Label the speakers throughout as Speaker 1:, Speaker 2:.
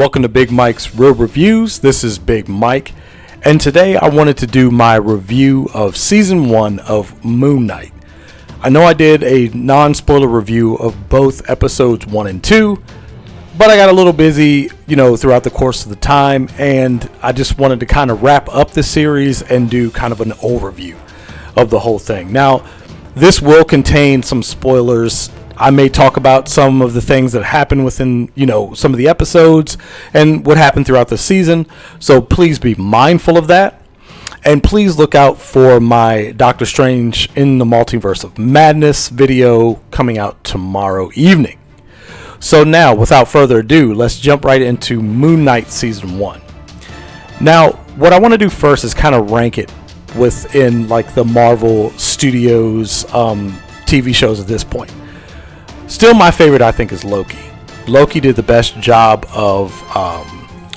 Speaker 1: Welcome to Big Mike's Real Reviews. This is Big Mike, and today I wanted to do my review of Season 1 of MoonKnight. I know I did a non-spoiler review of both episodes 1 and 2, but I got a little busy, throughout the course of the time, and I just wanted to kind of wrap up the series and do kind of an overview of the whole thing. Now, this will contain some spoilers. I may talk about some of the things that happen within, some of the episodes and what happened throughout the season. So please be mindful of that. And please look out for my Doctor Strange in the Multiverse of Madness video coming out tomorrow evening. So now, without further ado, let's jump right into MoonKnight Season 1. Now, what I want to do first is kind of rank it within the Marvel Studios TV shows at this point. Still, my favorite, I think, is Loki. Loki did the best job of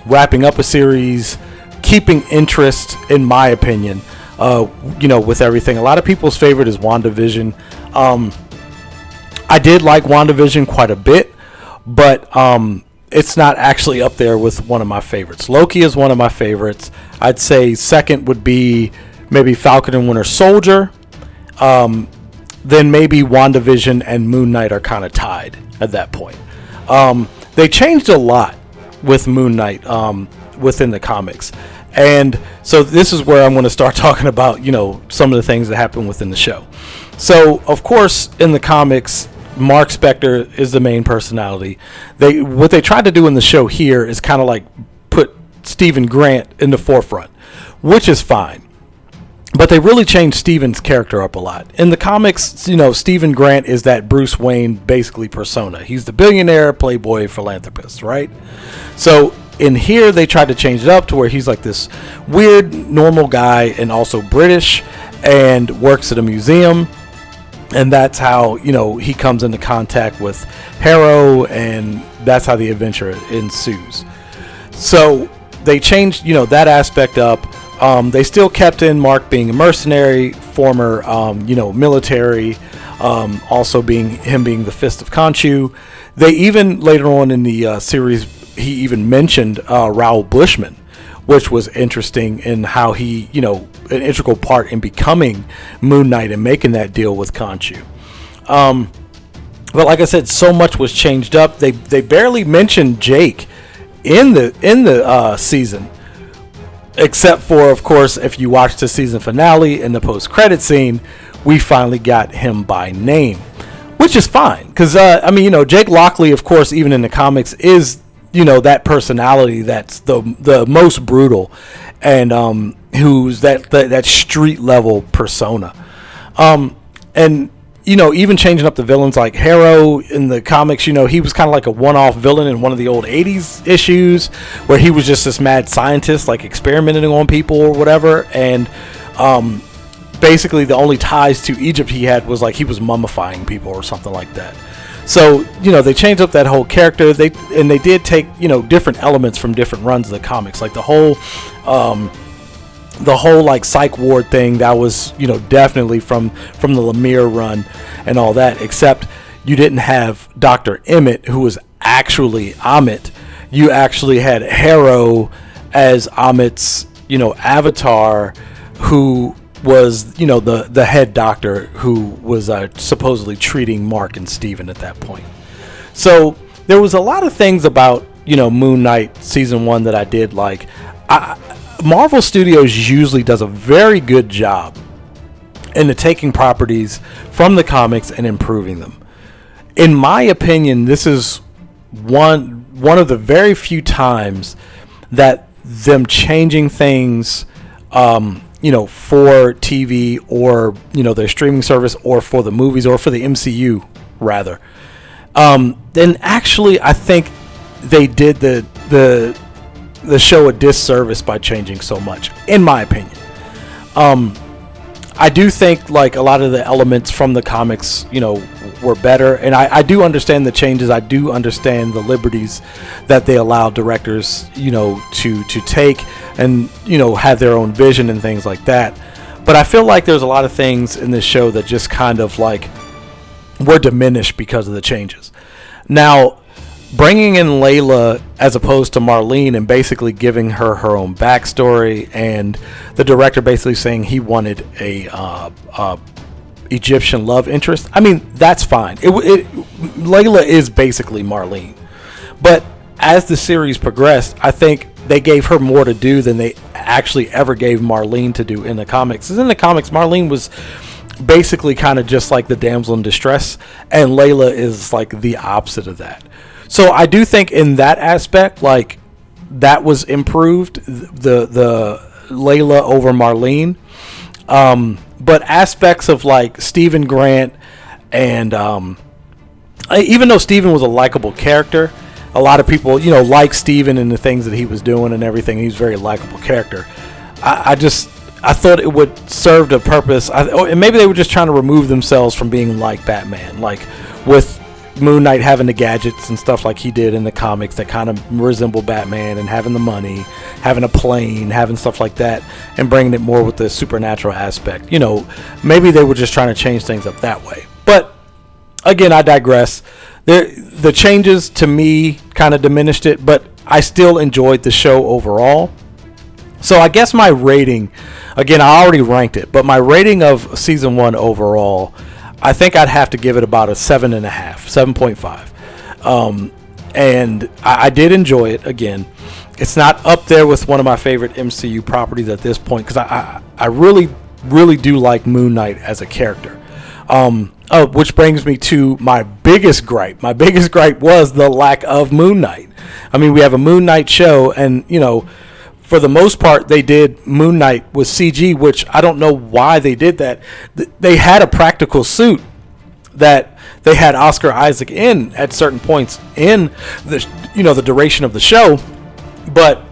Speaker 1: wrapping up a series, keeping interest, in my opinion, with everything. A lot of people's favorite is WandaVision. I did like WandaVision quite a bit, but it's not actually up there with one of my favorites. Loki is one of my favorites. I'd say second would be maybe Falcon and Winter Soldier. Then maybe WandaVision and Moon Knight are kind of tied at that point. They changed a lot with Moon Knight within the comics. And so this is where I'm going to start talking about, some of the things that happen within the show. So, of course, in the comics, Marc Spector is the main personality. What they tried to do in the show here is kind of put Stephen Grant in the forefront, which is fine. But they really changed Stephen's character up a lot. In the comics, Stephen Grant is that Bruce Wayne basically persona. He's the billionaire, playboy, philanthropist, right? So in here, they tried to change it up to where he's like this weird, normal guy and also British and works at a museum. And that's how, he comes into contact with Harrow, and that's how the adventure ensues. So they changed, that aspect up. They still kept in Mark being a mercenary, former, military, also being the Fist of Khonshu. They even, later on in the series, he even mentioned Raoul Bushman, which was interesting in how he, an integral part in becoming Moon Knight and making that deal with Khonshu. But like I said, so much was changed up. They barely mentioned Jake in the season. Except for, of course, if you watch the season finale and the post-credit scene, we finally got him by name, which is fine. Because, Jake Lockley, of course, even in the comics, is, that personality that's the most brutal and who's that street-level persona. And even changing up the villains, like Harrow in the comics, he was kind of like a one-off villain in one of the old 80s issues where he was just this mad scientist, experimenting on people or whatever. And basically the only ties to Egypt he had was he was mummifying people or something like that. So, they changed up that whole character. They did take, different elements from different runs of the comics, like the whole psych ward thing that was definitely from the Lemire run and all that, except you didn't have Dr. Emmett, who was actually Amit. You actually had Harrow as Amit's avatar, who was the head doctor who was supposedly treating Mark and Steven at that point. So there was a lot of things about Moon Knight season 1 that I did like. Marvel Studios usually does a very good job in taking properties from the comics and improving them. In my opinion, this is one of the very few times that them changing things, for TV or their streaming service or for the movies or for the MCU rather. Then actually, I think they did the show a disservice by changing so much, in my opinion. I do think a lot of the elements from the comics, were better, and I do understand the changes. I do understand the liberties that they allow directors, to take and have their own vision and things like that. But I feel like there's a lot of things in this show that just kind of were diminished because of the changes. Now, bringing in Layla as opposed to Marlene and basically giving her her own backstory, and the director basically saying he wanted a Egyptian love interest. I mean, that's fine. Layla is basically Marlene, but as the series progressed, I think they gave her more to do than they actually ever gave Marlene to do in the comics. Because in the comics, Marlene was basically kind of just like the damsel in distress, and Layla is like the opposite of that. So I do think in that aspect, like, that was improved, the Layla over Marlene. But aspects of like Stephen Grant and even though Stephen was a likable character, a lot of people, you know, like Stephen and the things that he was doing and everything. He's a very likable character. I thought it would serve a purpose. And maybe they were just trying to remove themselves from being like Batman, like with Moon Knight having the gadgets and stuff like he did in the comics that kind of resemble Batman, and having the money, having a plane, having stuff like that, and bringing it more with the supernatural aspect. You know, maybe they were just trying to change things up that way. But again, I digress. The changes to me kind of diminished it, but I still enjoyed the show overall. So I guess my rating, again, I already ranked it, but my rating of season 1 overall, I think I'd have to give it about a 7.5, 7.5. And I did enjoy it. Again, it's not up there with one of my favorite MCU properties at this point, because I really, really do like Moon Knight as a character. Which brings me to my biggest gripe. My biggest gripe was the lack of Moon Knight. I mean, we have a Moon Knight show, and, you know, for the most part, they did Moon Knight with CG, which I don't know why they did that. They had a practical suit that they had Oscar Isaac in at certain points in the, you know, the duration of the show, but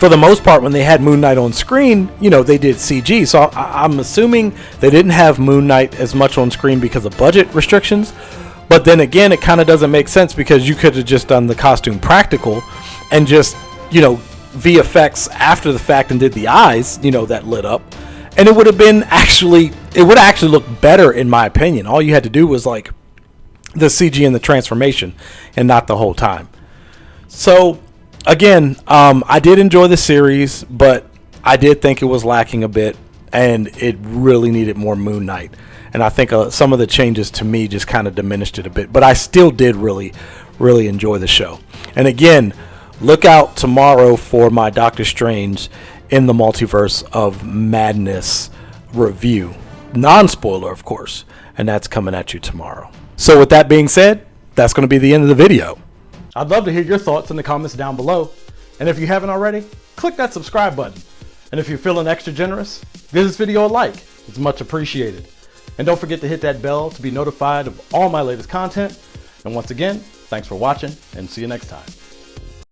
Speaker 1: for the most part, when they had Moon Knight on screen, you know, they did CG. So I'm assuming they didn't have Moon Knight as much on screen because of budget restrictions. But then again, it kind of doesn't make sense, because you could have just done the costume practical and just, you know, VFX after the fact and did the eyes, you know, that lit up. And it would have been actually look better, in my opinion. All you had to do was like the CG and the transformation, and not the whole time. So again, I did enjoy the series, but I did think it was lacking a bit, and it really needed more Moon Knight. And I think some of the changes to me just kind of diminished it a bit. But I still did really, really enjoy the show. And again, look out tomorrow for my Doctor Strange in the Multiverse of Madness review. Non-spoiler, of course. And that's coming at you tomorrow. So with that being said, that's going to be the end of the video. I'd love to hear your thoughts in the comments down below. And if you haven't already, click that subscribe button. And if you're feeling extra generous, give this video a like. It's much appreciated. And don't forget to hit that bell to be notified of all my latest content. And once again, thanks for watching, and see you next time.